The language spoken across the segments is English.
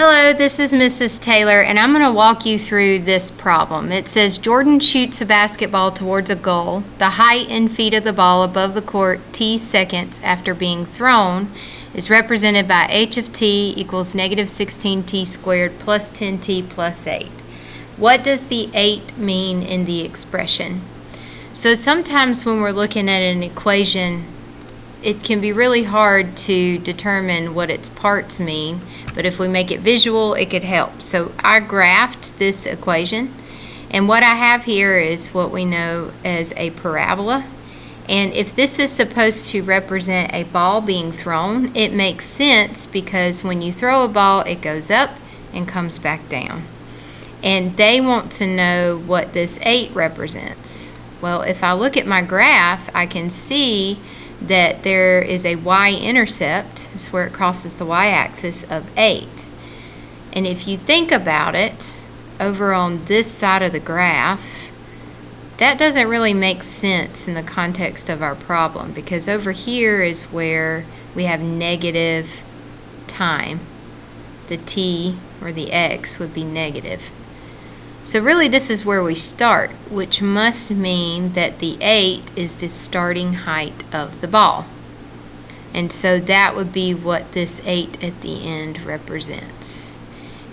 Hello, this is Mrs. Taylor, and I'm going to walk you through this problem. It says Jordan shoots a basketball towards a goal. The height in feet of the ball above the court t seconds after being thrown is represented by h of t equals negative 16t squared plus 10t plus 8. What does the 8 mean in the expression? So sometimes when we're looking at an equation, it can be really hard to determine what its parts mean, but if we make it visual, it could help. So I graphed this equation, and what I have here is what we know as a parabola. And if this is supposed to represent a ball being thrown, it makes sense because when you throw a ball, it goes up and comes back down. And they want to know what this 8 represents. Well, if I look at my graph, I can see that there is a y-intercept, this is where it crosses the y-axis, of 8. And if you think about it, over on this side of the graph, that doesn't really make sense in the context of our problem, because over here is where we have negative time. The t, or the x, would be negative. So really this is where we start, which must mean that the 8 is the starting height of the ball. And so that would be what this 8 at the end represents.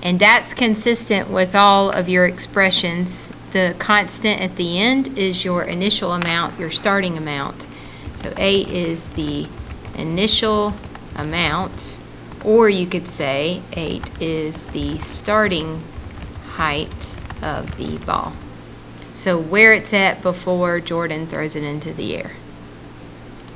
And that's consistent with all of your expressions. The constant at the end is your initial amount, your starting amount. So 8 is the initial amount, or you could say 8 is the starting height of the ball. So where it's at before Jordan throws it into the air.